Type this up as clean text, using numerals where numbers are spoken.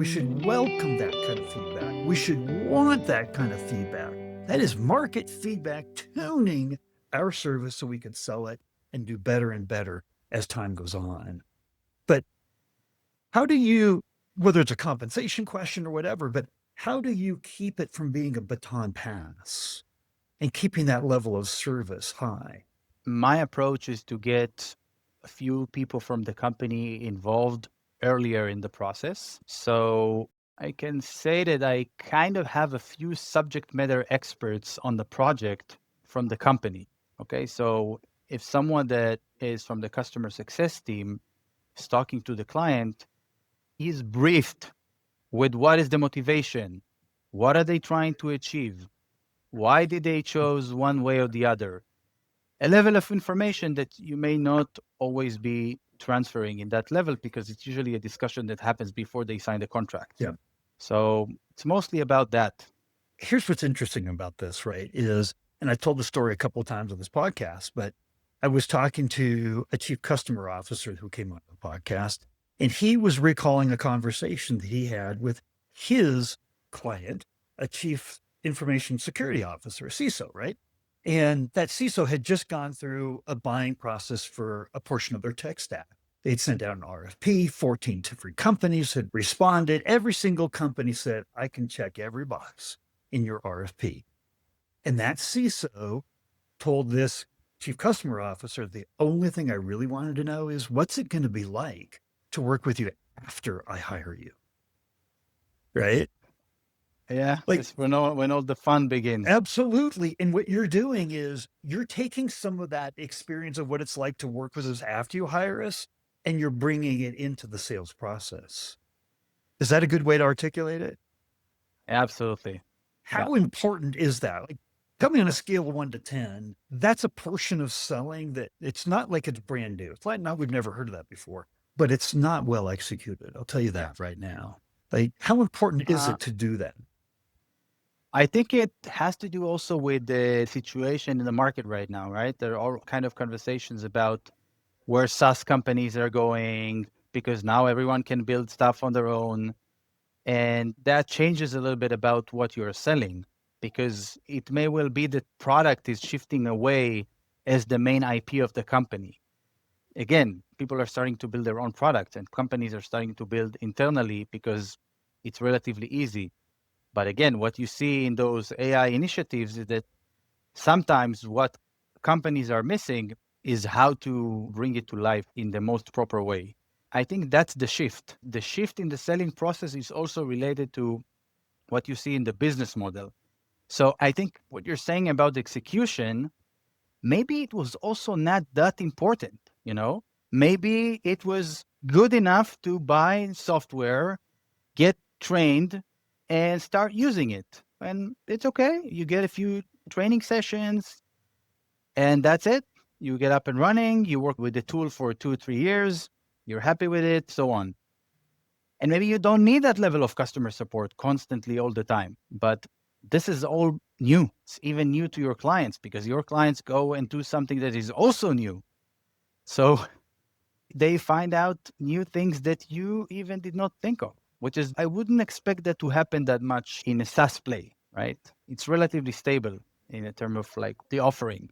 We should welcome that kind of feedback. We should want that kind of feedback. That is market feedback tuning our service so we can sell it and do better and better as time goes on. But how do you, whether it's a compensation question or whatever, but how do you keep it from being a baton pass and keeping that level of service high? My approach is to get a few people from the company involved earlier in the process. So I can say that I kind of have a few subject matter experts on the project from the company. Okay. So if someone that is from the customer success team is talking to the client, he's briefed with what is the motivation, what are they trying to achieve, why did they choose one way or the other, a level of information that you may not always be transferring in that level because it's usually a discussion that happens before they sign the contract. Yeah. So it's mostly about that. Here's what's interesting about this, right? Is, and I told the story a couple of times on this podcast, but I was talking to a chief customer officer who came on the podcast, and he was recalling a conversation that he had with his client, a chief information security officer, a CISO, right? And that CISO had just gone through a buying process for a portion of their tech stack. They'd sent out an RFP, 14 different companies had responded. Every single company said, I can check every box in your RFP. And that CISO told this chief customer officer, the only thing I really wanted to know is what's it going to be like to work with you after I hire you? Right? Yeah, Like, it's when all the fun begins. absolutely. And what you're doing is you're taking some of that experience of what it's like to work with us after you hire us, and you're bringing it into the sales process. Is that a good way to articulate it? Absolutely. Yeah. How important is that? Like, tell me on a scale of 1 to 10, that's a portion of selling that it's not like it's brand new. It's like, no, we've never heard of that before, but it's not well executed. I'll tell you that right now. Like, how important is Uh, it to do that? I think it has to do also with the situation in the market right now, right? There are all kind of conversations about where SaaS companies are going because now everyone can build stuff on their own. And that changes a little bit about what you're selling because it may well be that product is shifting away as the main IP of the company. Again, people are starting to build their own products and companies are starting to build internally because it's relatively easy. But again, what you see in those AI initiatives is that sometimes what companies are missing is how to bring it to life in the most proper way. I think that's the shift. The shift in the selling process is also related to what you see in the business model. So I think what you're saying about execution, maybe it was also not that important, you know? Maybe it was good enough to buy software, get trained, and start using it. And it's okay. You get a few training sessions, and that's it. You get up and running, you work with the tool for 2 or 3 years, you're happy with it, so on. And maybe you don't need that level of customer support constantly all the time. But this is all new. It's even new to your clients because your clients go and do something that is also new. So they find out new things that you even did not think of, which is, I wouldn't expect that to happen that much in a SaaS play, right? It's relatively stable in a term of like the offering.